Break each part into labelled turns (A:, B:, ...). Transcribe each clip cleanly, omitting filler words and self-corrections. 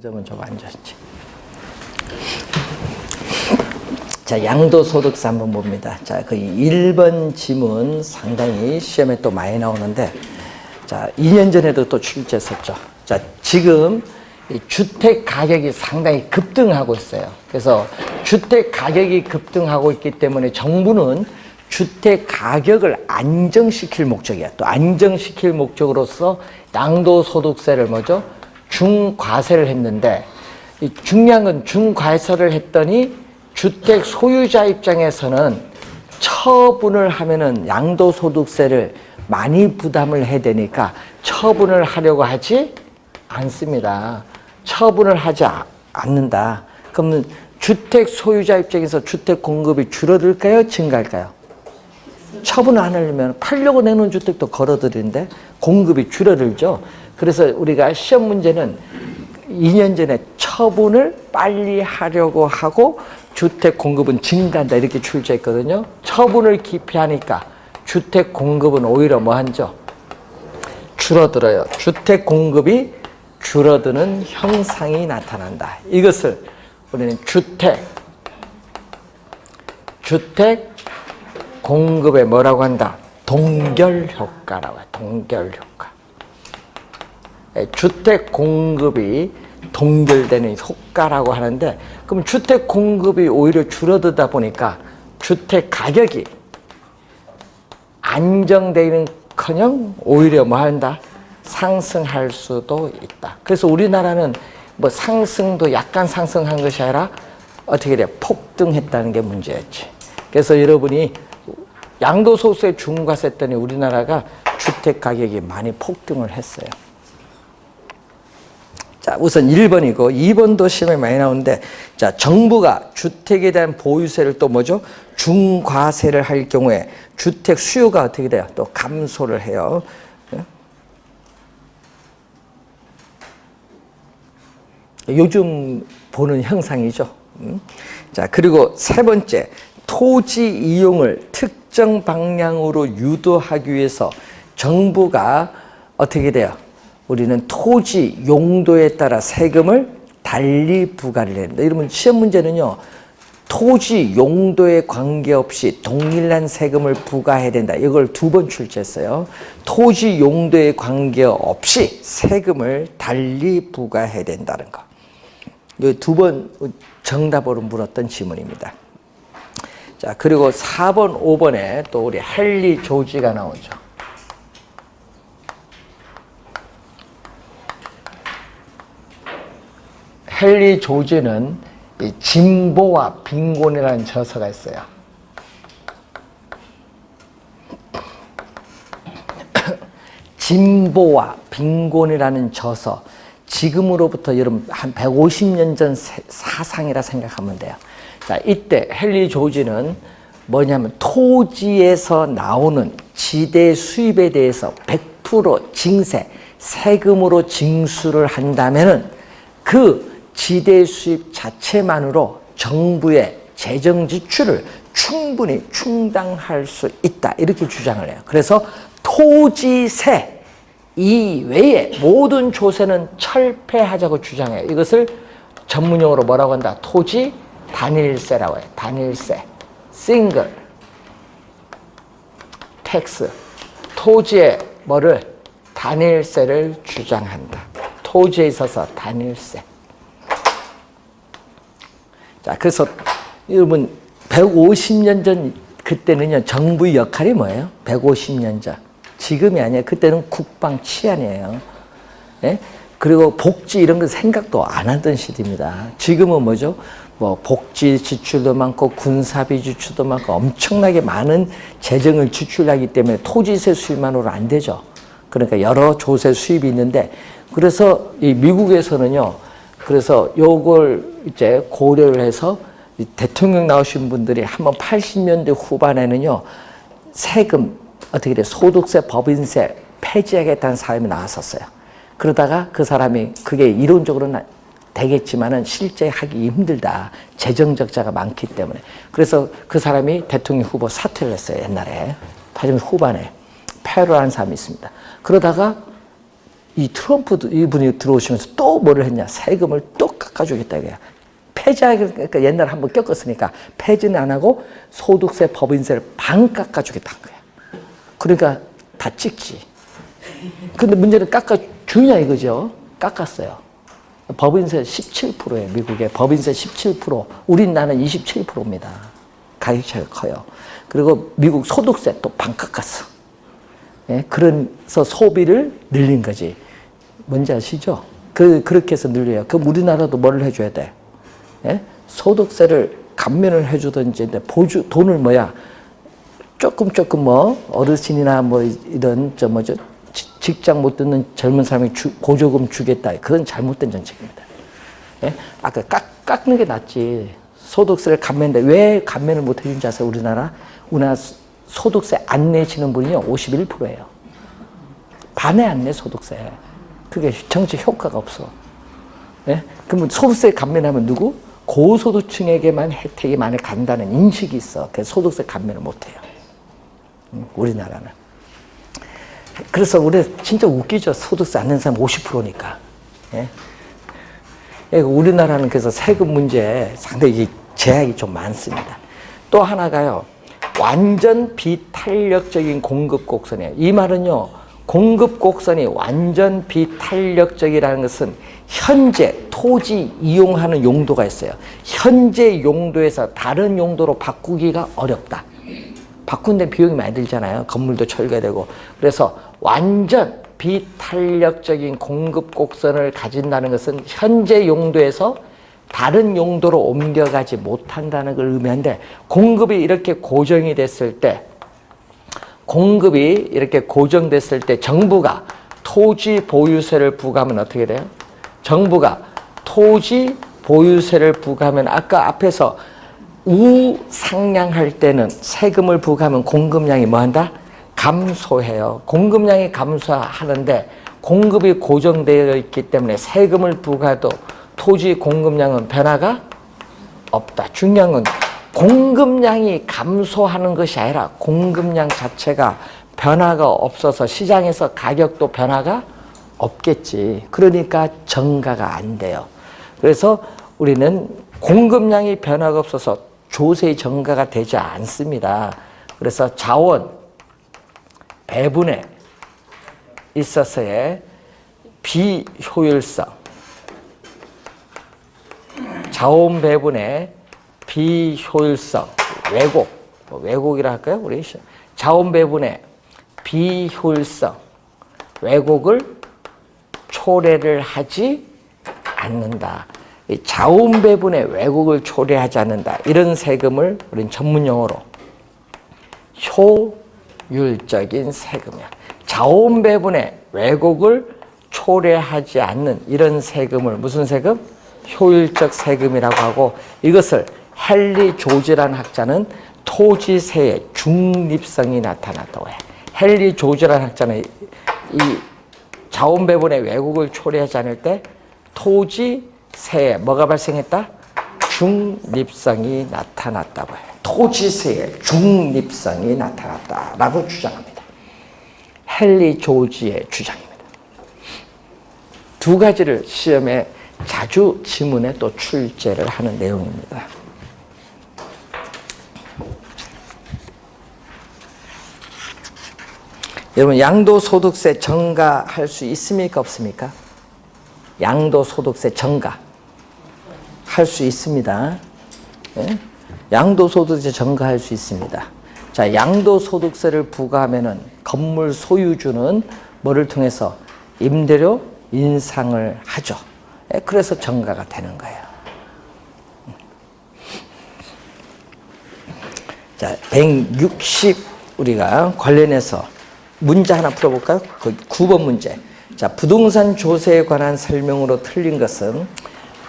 A: 점은 좀 앉았지. 자, 양도소득세 한번 봅니다. 자, 그 1번 지문 상당히 시험에 또 많이 나오는데, 자, 2년 전에도 또 출제했었죠. 자, 지금 이 주택 가격이 상당히 급등하고 있어요. 그래서 주택 가격이 급등하고 있기 때문에 정부는 주택 가격을 안정시킬 목적이야. 또 안정시킬 목적으로서 양도소득세를 뭐죠? 중과세를 했는데, 이 중요한 건 중과세를 했더니 주택 소유자 입장에서는 처분을 하면은 양도소득세를 많이 부담을 해야 되니까 처분을 하려고 하지 않습니다. 처분을 하지 않는다. 그러면 주택 소유자 입장에서 주택 공급이 줄어들까요? 증가할까요? 처분을 안 하려면 팔려고 내놓은 주택도 걸어들이는데 공급이 줄어들죠. 그래서 우리가 시험 문제는 2년 전에 처분을 빨리 하려고 하고 주택 공급은 증가한다 이렇게 출제했거든요. 처분을 기피하니까 주택 공급은 오히려 뭐 하죠? 줄어들어요. 주택 공급이 줄어드는 현상이 나타난다. 이것을 우리는 주택 공급에 뭐라고 한다? 동결 효과라고 해요. 동결 효과. 주택 공급이 동결되는 효과라고 하는데, 그럼 주택 공급이 오히려 줄어들다 보니까 주택 가격이 안정되는커녕 오히려 뭐 한다? 상승할 수도 있다. 그래서 우리나라는 뭐 상승도 약간 상승한 것이 아니라 어떻게 돼? 폭등했다는 게 문제였지. 그래서 여러분이 양도소득세 중과세 했더니 우리나라가 주택 가격이 많이 폭등을 했어요. 자, 우선 1번이고 2번도 시험에 많이 나오는데, 자, 정부가 주택에 대한 보유세를 또 뭐죠? 중과세를 할 경우에 주택 수요가 어떻게 돼요? 또 감소를 해요. 요즘 보는 형상이죠. 자, 그리고 세 번째, 토지 이용을 특정 방향으로 유도하기 위해서 정부가 어떻게 돼요? 우리는 토지 용도에 따라 세금을 달리 부과를 해야 된다. 이러면 시험 문제는요, 토지 용도에 관계없이 동일한 세금을 부과해야 된다. 이걸 2번 출제했어요. 토지 용도에 관계없이 세금을 달리 부과해야 된다는 거. 이 2번 정답으로 물었던 지문입니다. 자, 그리고 4번, 5번에 또 우리 헨리 조지가 나오죠. 헨리 조지는 이 진보와 빈곤이라는 저서가 있어요. 진보와 빈곤이라는 저서, 지금으로부터 여러분 한 150년 전 사상이라 생각하면 돼요. 자, 이때 헨리 조지는 뭐냐면 토지에서 나오는 지대 수입에 대해서 100% 징세, 세금으로 징수를 한다면은 그 지대 수입 자체만으로 정부의 재정 지출을 충분히 충당할 수 있다. 이렇게 주장을 해요. 그래서 토지세 이외에 모든 조세는 철폐하자고 주장해요. 이것을 전문용어로 뭐라고 한다? 토지 단일세라고 해요. 단일세. 싱글 텍스. 토지의 뭐를? 단일세를 주장한다. 토지에 있어서 단일세. 자, 그래서 여러분 150년 전 그때는요, 정부의 역할이 뭐예요? 150년 전. 지금이 아니에요. 그때는 국방 치안이에요. 예? 그리고 복지 이런 거 생각도 안 하던 시대입니다. 지금은 뭐죠? 뭐 복지 지출도 많고 군사비 지출도 많고 엄청나게 많은 재정을 지출하기 때문에 토지세 수입만으로 안 되죠. 그러니까 여러 조세 수입이 있는데, 그래서 이 미국에서는요, 그래서 요걸 이제 고려를 해서 대통령 나오신 분들이 한번 80년대 후반에는요, 세금, 어떻게 돼? 소득세, 법인세 폐지하겠다는 사람이 나왔었어요. 그러다가 그 사람이 그게 이론적으로는 되겠지만은 실제 하기 힘들다. 재정 적자가 많기 때문에. 그래서 그 사람이 대통령 후보 사퇴를 했어요. 옛날에. 80년대 후반에. 페로라는 사람이 있습니다. 그러다가 이 트럼프 이분이 들어오시면서 또 뭐를 했냐? 세금을 또 깎아주겠다 이거야. 그러니까 옛날에 한번 겪었으니까 폐지는 안 하고 소득세, 법인세를 반 깎아주겠다는 거야. 그러니까 다 찍지. 근데 문제는 깎아주냐 이거죠. 깎았어요. 법인세 17%예요. 미국의 법인세 17%. 우리나라는 27%입니다. 가격 차이가 커요. 그리고 미국 소득세 또 반 깎았어. 예? 그래서 소비를 늘린 거지. 뭔지 아시죠? 그렇게 해서 늘려요. 그럼 우리나라도 뭐를 해줘야 돼? 예? 소득세를 감면을 해주든지, 돈을 조금 어르신이나 이런, 직장 못 듣는 젊은 사람이 보조금 주겠다. 그건 잘못된 정책입니다. 예? 아까 깎는 게 낫지. 소득세를 감면인데 왜 감면을 못 해준지 아세요? 우리나라 소득세 안 내시는 분이요, 51%예요. 반에 안 내, 소득세. 그게 정책 효과가 없어. 예? 그러면 소득세 감면하면 누구? 고소득층에게만 혜택이 많이 간다는 인식이 있어. 그래서 소득세 감면을 못 해요. 우리나라는. 그래서 우리 진짜 웃기죠. 소득세 안 내는 사람 50%니까. 예? 우리나라는 그래서 세금 문제에 상당히 제약이 좀 많습니다. 또 하나가요, 완전 비탄력적인 공급 곡선이에요. 이 말은요, 공급 곡선이 완전 비탄력적이라는 것은 현재 토지 이용하는 용도가 있어요. 현재 용도에서 다른 용도로 바꾸기가 어렵다. 바꾼데 비용이 많이 들잖아요. 건물도 철거되고. 그래서 완전 비탄력적인 공급 곡선을 가진다는 것은 현재 용도에서 다른 용도로 옮겨가지 못한다는 걸 의미하는데, 공급이 이렇게 고정됐을 때 정부가 토지 보유세를 부과하면 어떻게 돼요? 정부가 토지 보유세를 부과하면 아까 앞에서 우상향할 때는 세금을 부과하면 공급량이 뭐한다? 감소해요. 공급량이 감소하는데 공급이 고정되어 있기 때문에 세금을 부과해도 토지 공급량은 변화가 없다. 중요한 건 공급량이 감소하는 것이 아니라 공급량 자체가 변화가 없어서 시장에서 가격도 변화가 없겠지. 그러니까 정가가 안 돼요. 그래서 우리는 공급량이 변화가 없어서 조세의 정가가 되지 않습니다. 그래서 자원 배분에 있어서의 비효율성, 자원 배분의 비효율성, 왜곡이라 할까요? 우리 자원 배분의 비효율성, 왜곡을 초래를 하지 않는다. 이 자원 배분의 왜곡을 초래하지 않는다. 이런 세금을 우리는 전문 용어로 효율적인 세금이야. 자원 배분의 왜곡을 초래하지 않는 이런 세금을 무슨 세금? 효율적 세금이라고 하고, 이것을 헨리 조지라는 학자는 토지세의 중립성이 나타났다고 해. 헨리 조지라는 학자는 이 자원 배분의 왜곡을 초래하지 않을 때 토지세에 뭐가 발생했다? 중립성이 나타났다고 해요. 토지세의 중립성이 나타났다라고 주장합니다. 헨리 조지의 주장입니다. 두 가지를 시험에 자주 지문에 또 출제를 하는 내용입니다. 여러분, 양도소득세 전가할 수 있습니까? 없습니까? 양도소득세 전가 할 수 있습니다. 네? 양도소득세 전가할 수 있습니다. 자, 양도소득세를 부과하면은 건물 소유주는 뭐를 통해서 임대료 인상을 하죠. 네? 그래서 전가가 되는 거예요. 자, 160 우리가 관련해서 문제 하나 풀어볼까요? 그 9번 문제. 자, 부동산 조세에 관한 설명으로 틀린 것은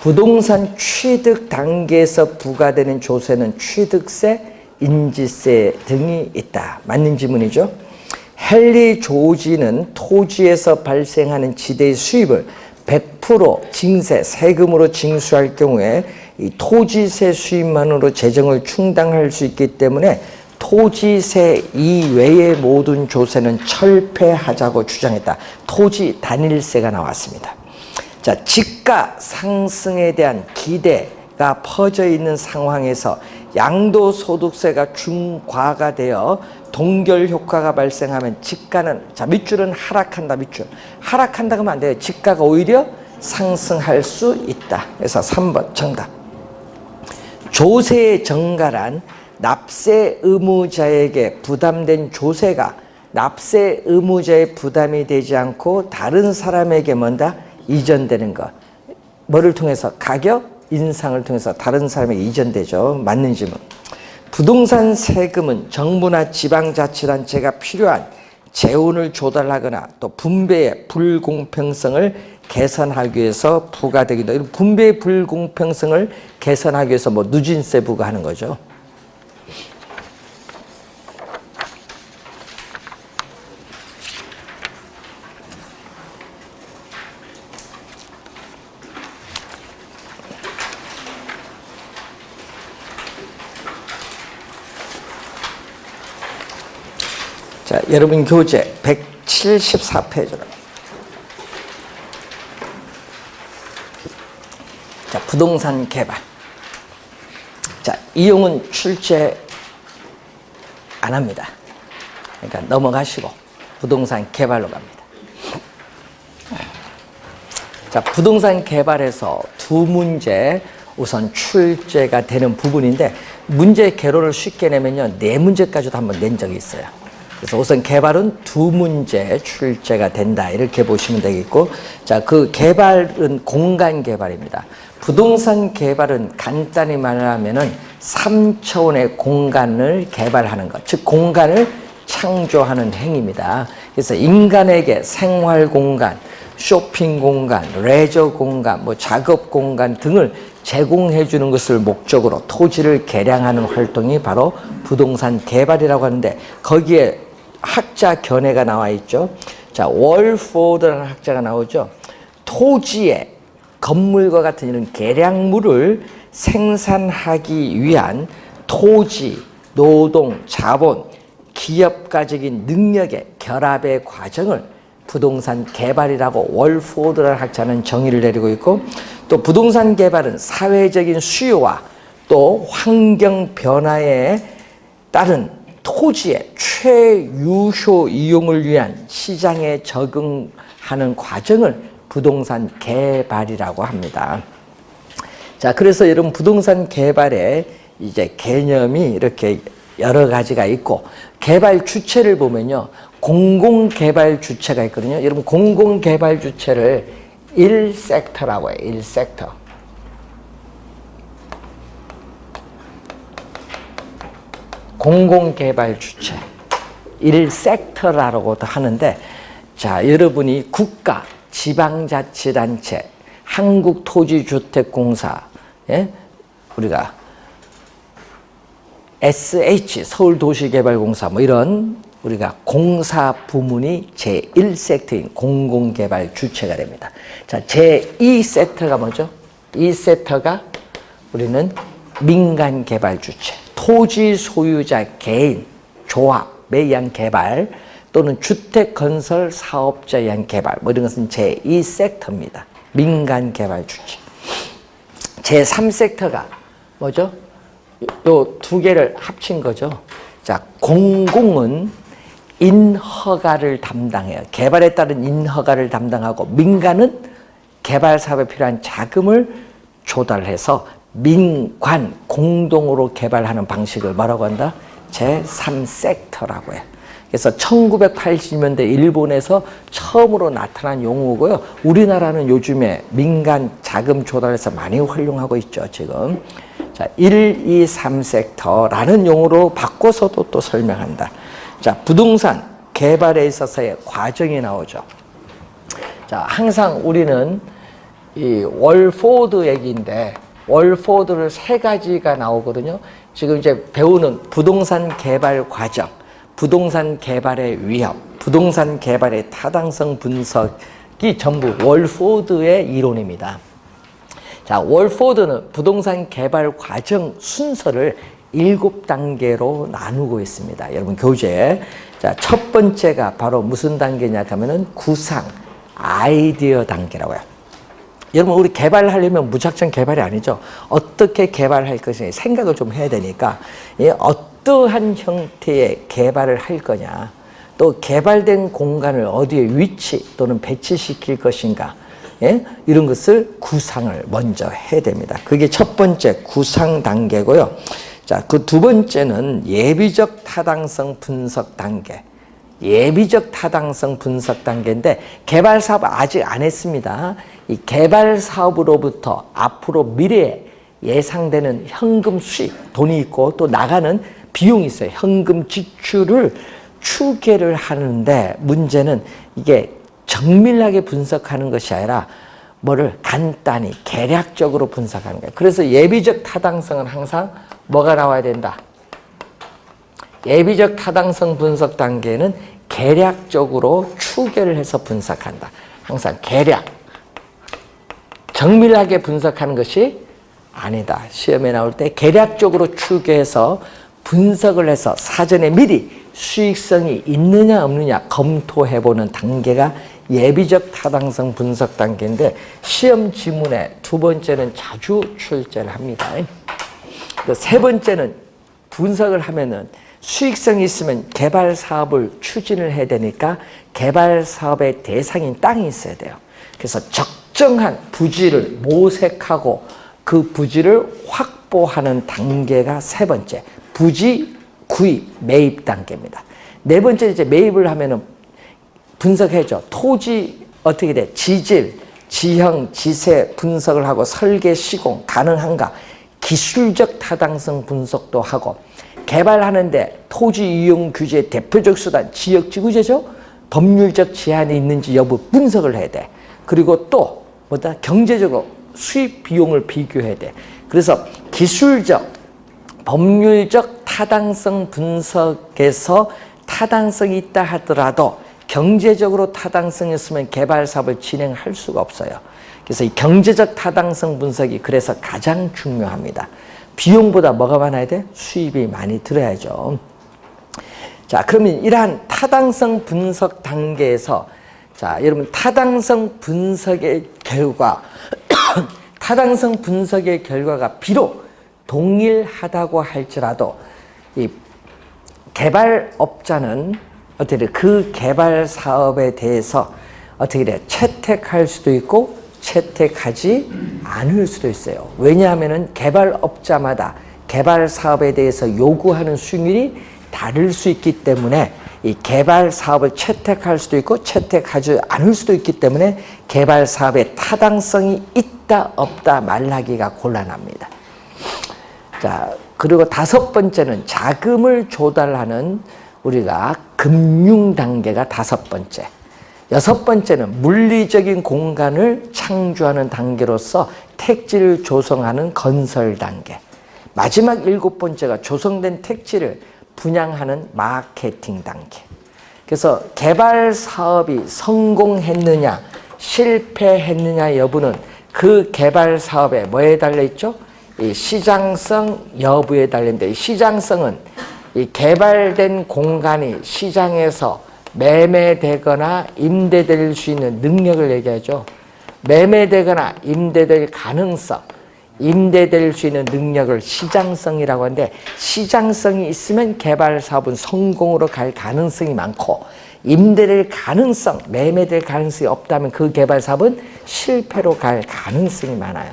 A: 부동산 취득 단계에서 부과되는 조세는 취득세, 인지세 등이 있다. 맞는 지문이죠? 헨리 조지는 토지에서 발생하는 지대의 수입을 100% 징세, 세금으로 징수할 경우에 이 토지세 수입만으로 재정을 충당할 수 있기 때문에 토지세 이외의 모든 조세는 철폐하자고 주장했다. 토지 단일세가 나왔습니다. 자, 집가 상승에 대한 기대가 퍼져 있는 상황에서 양도소득세가 중과가 되어 동결 효과가 발생하면 집가는, 자, 밑줄은 하락한다. 밑줄 하락한다 그러면 안 돼요. 집가가 오히려 상승할 수 있다. 그래서 3번 정답. 조세의 정가란 납세 의무자에게 부담된 조세가 납세 의무자의 부담이 되지 않고 다른 사람에게 뭔가 이전되는 것. 뭐를 통해서? 가격 인상을 통해서 다른 사람에게 이전되죠. 맞는 질문. 부동산 세금은 정부나 지방자치단체가 필요한 재원을 조달하거나 또 분배의 불공평성을 개선하기 위해서 부과되기도. 이런 분배의 불공평성을 개선하기 위해서 뭐 누진세 부과하는 거죠. 자, 여러분 교재 174페이지로. 자, 부동산 개발. 자, 이용은 출제 안 합니다. 그러니까 넘어가시고 부동산 개발로 갑니다. 자, 부동산 개발에서 두 문제 우선 출제가 되는 부분인데, 문제 개론을 쉽게 내면요, 네 문제까지도 한번 낸 적이 있어요. 그래서 우선 개발은 두 문제 출제가 된다, 이렇게 보시면 되겠고, 자, 그 개발은 공간 개발입니다. 부동산 개발은 간단히 말하면은 3차원의 공간을 개발하는 것, 즉 공간을 창조하는 행위입니다. 그래서 인간에게 생활 공간, 쇼핑 공간, 레저 공간, 뭐 작업 공간 등을 제공해 주는 것을 목적으로 토지를 개량하는 활동이 바로 부동산 개발이라고 하는데, 거기에 학자 견해가 나와 있죠. 자, 월포드라는 학자가 나오죠. 토지에 건물과 같은 이런 개량물을 생산하기 위한 토지, 노동, 자본, 기업가적인 능력의 결합의 과정을 부동산 개발이라고 월포드라는 학자는 정의를 내리고 있고, 또 부동산 개발은 사회적인 수요와 또 환경 변화에 따른 토지의 최유효 이용을 위한 시장에 적응하는 과정을 부동산 개발이라고 합니다. 자, 그래서 여러분 부동산 개발의 이제 개념이 이렇게 여러 가지가 있고, 개발 주체를 보면요, 공공개발 주체가 있거든요. 여러분 공공개발 주체를 1섹터라고 해요. 1섹터. 공공개발 주체 1섹터라고도 하는데, 자, 여러분이 국가, 지방자치단체, 한국토지주택공사, 예? 우리가 SH 서울도시개발공사 뭐 이런 우리가 공사 부문이 제1섹터인 공공개발 주체가 됩니다. 자, 제2섹터가 뭐죠? 이 섹터가 우리는 민간개발 주체, 토지 소유자 개인, 조합에 의한 개발 또는 주택건설 사업자에 의한 개발, 뭐 이런 것은 제2섹터입니다. 민간개발 주체. 제3섹터가 뭐죠? 요 두 개를 합친 거죠. 자, 공공은 인허가를 담당해요. 개발에 따른 인허가를 담당하고, 민간은 개발 사업에 필요한 자금을 조달해서 민관 공동으로 개발하는 방식을 뭐라고 한다? 제3섹터라고 해요. 그래서 1980년대 일본에서 처음으로 나타난 용어고요. 우리나라는 요즘에 민간 자금 조달해서 많이 활용하고 있죠, 지금. 자, 1, 2, 3섹터라는 용어로 바꿔서도 또 설명한다. 자, 부동산 개발에 있어서의 과정이 나오죠. 자, 항상 우리는 이 월포드 얘기인데, 월포드를 세 가지가 나오거든요. 지금 이제 배우는 부동산 개발 과정, 부동산 개발의 위협, 부동산 개발의 타당성 분석이 전부 월포드의 이론입니다. 자, 월포드는 부동산 개발 과정 순서를 7단계로 나누고 있습니다. 여러분 교재. 자, 첫 번째가 바로 무슨 단계냐 하면은 구상, 아이디어 단계라고요. 여러분 우리 개발하려면 무작정 개발이 아니죠. 어떻게 개발할 것인지 생각을 좀 해야 되니까 어떠한 형태의 개발을 할 거냐, 또 개발된 공간을 어디에 위치 또는 배치시킬 것인가, 이런 것을 구상을 먼저 해야 됩니다. 그게 첫 번째 구상 단계고요. 자, 그 두 번째는 예비적 타당성 분석 단계. 예비적 타당성 분석 단계인데 개발 사업 아직 안 했습니다. 이 개발 사업으로부터 앞으로 미래에 예상되는 현금 수익, 돈이 있고 또 나가는 비용이 있어요. 현금 지출을 추계를 하는데 문제는 이게 정밀하게 분석하는 것이 아니라 뭐를 간단히 개략적으로 분석하는 거예요. 그래서 예비적 타당성은 항상 뭐가 나와야 된다? 예비적 타당성 분석 단계는 개략적으로 추계를 해서 분석한다. 항상 개략. 정밀하게 분석하는 것이 아니다. 시험에 나올 때 개략적으로 추계해서 분석을 해서 사전에 미리 수익성이 있느냐 없느냐 검토해보는 단계가 예비적 타당성 분석 단계인데 시험 지문에 두 번째는 자주 출제를 합니다. 세 번째는 분석을 하면은 수익성이 있으면 개발 사업을 추진을 해야 되니까 개발 사업의 대상인 땅이 있어야 돼요. 그래서 적정한 부지를 모색하고 그 부지를 확보하는 단계가 세 번째, 부지 구입, 매입 단계입니다. 네 번째 이제 매입을 하면은 분석해줘. 토지 어떻게 돼? 지질, 지형, 지세 분석을 하고 설계 시공 가능한가? 기술적 타당성 분석도 하고 개발하는데 토지 이용 규제의 대표적 수단 지역지구제죠. 법률적 제한이 있는지 여부 분석을 해야 돼. 그리고 또 뭐다? 경제적으로 수입 비용을 비교해야 돼. 그래서 기술적, 법률적 타당성 분석에서 타당성이 있다 하더라도 경제적으로 타당성이 있으면 개발 사업을 진행할 수가 없어요. 그래서 이 경제적 타당성 분석이 그래서 가장 중요합니다. 비용보다 뭐가 많아야 돼? 수입이 많이 들어야죠. 자, 그러면 이러한 타당성 분석 단계에서 자, 여러분 타당성 분석의 결과 타당성 분석의 결과가 비록 동일하다고 할지라도 이 개발업자는 어떻게 돼? 그 개발 사업에 대해서 어떻게 돼? 채택할 수도 있고 채택하지 않을 수도 있어요. 왜냐하면은 개발업자마다 개발 사업에 대해서 요구하는 수익률이 다를 수 있기 때문에 이 개발 사업을 채택할 수도 있고 채택하지 않을 수도 있기 때문에 개발 사업의 타당성이 있다 없다 말하기가 곤란합니다. 자, 그리고 다섯 번째는 자금을 조달하는 우리가 금융 단계가 다섯 번째. 여섯 번째는 물리적인 공간을 창조하는 단계로서 택지를 조성하는 건설 단계. 마지막 일곱 번째가 조성된 택지를 분양하는 마케팅 단계. 그래서 개발 사업이 성공했느냐 실패했느냐 여부는 그 개발 사업에 뭐에 달려있죠? 이 시장성 여부에 달린데 이 시장성은 이 개발된 공간이 시장에서 매매되거나 임대될 수 있는 능력을 얘기하죠. 매매되거나 임대될 가능성, 임대될 수 있는 능력을 시장성이라고 하는데 시장성이 있으면 개발 사업은 성공으로 갈 가능성이 많고 임대될 가능성, 매매될 가능성이 없다면 그 개발 사업은 실패로 갈 가능성이 많아요.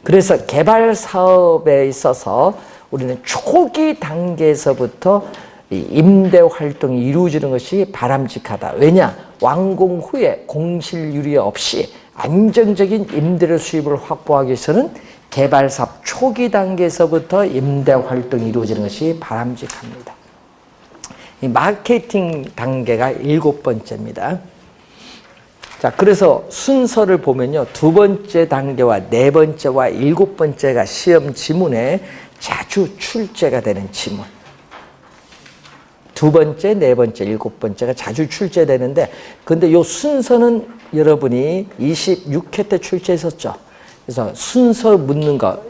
A: 그래서 개발 사업에 있어서 우리는 초기 단계에서부터 이 임대 활동이 이루어지는 것이 바람직하다. 왜냐? 완공 후에 공실유리 없이 안정적인 임대료 수입을 확보하기 위해서는 개발 사업 초기 단계에서부터 임대 활동이 이루어지는 것이 바람직합니다. 이 마케팅 단계가 일곱 번째입니다. 자, 그래서 순서를 보면요. 두 번째 단계와 네 번째와 일곱 번째가 시험 지문에 자주 출제가 되는 지문. 두 번째, 네 번째, 일곱 번째가 자주 출제되는데 근데 이 순서는 여러분이 26회 때 출제했었죠. 그래서 순서 묻는 거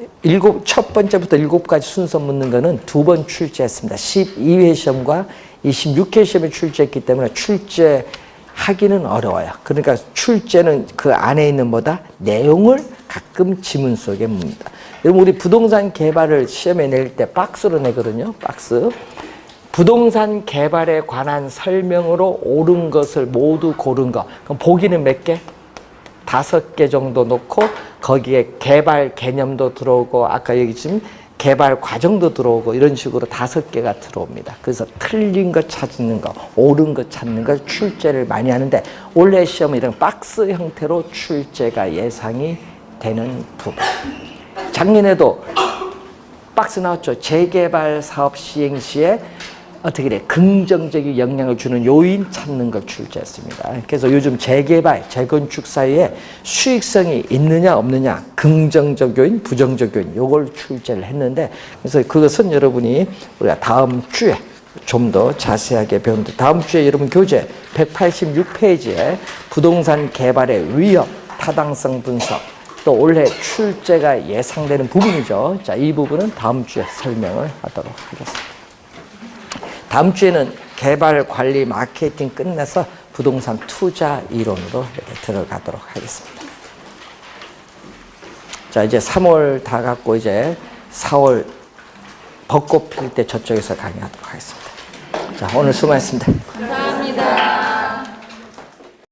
A: 첫 번째부터 7가지 순서 묻는 거는 2번 출제했습니다. 12회 시험과 26회 시험에 출제했기 때문에 출제하기는 어려워요. 그러니까 출제는 그 안에 있는 뭐다? 내용을 가끔 지문 속에 묻는다. 여러분, 우리 부동산 개발을 시험에 낼 때 박스로 내거든요. 박스. 부동산 개발에 관한 설명으로 옳은 것을 모두 고른 거. 그럼 보기는 몇 개? 5개 정도 놓고 거기에 개발 개념도 들어오고 아까 여기 지금 개발 과정도 들어오고 이런 식으로 5개가 들어옵니다. 그래서 틀린 거 찾는 거, 옳은 거 찾는 거 출제를 많이 하는데 올해 시험은 이런 박스 형태로 출제가 예상이 되는 부분. 작년에도 박스 나왔죠. 재개발 사업 시행 시에 어떻게 돼? 긍정적인 영향을 주는 요인 찾는 걸 출제했습니다. 그래서 요즘 재개발, 재건축 사이에 수익성이 있느냐 없느냐, 긍정적 요인, 부정적 요인, 요걸 출제를 했는데, 그래서 그것은 여러분이 우리가 다음 주에 좀 더 자세하게 배우는데, 다음 주에 여러분 교재 186페이지에 부동산 개발의 위험, 타당성 분석, 또 올해 출제가 예상되는 부분이죠. 자, 이 부분은 다음 주에 설명을 하도록 하겠습니다. 다음 주에는 개발, 관리, 마케팅 끝내서 부동산 투자 이론으로 이렇게 들어가도록 하겠습니다. 자, 이제 3월 다 갔고 이제 4월 벚꽃 필 때 저쪽에서 강의하도록 하겠습니다. 자, 오늘 수고하셨습니다.
B: 감사합니다.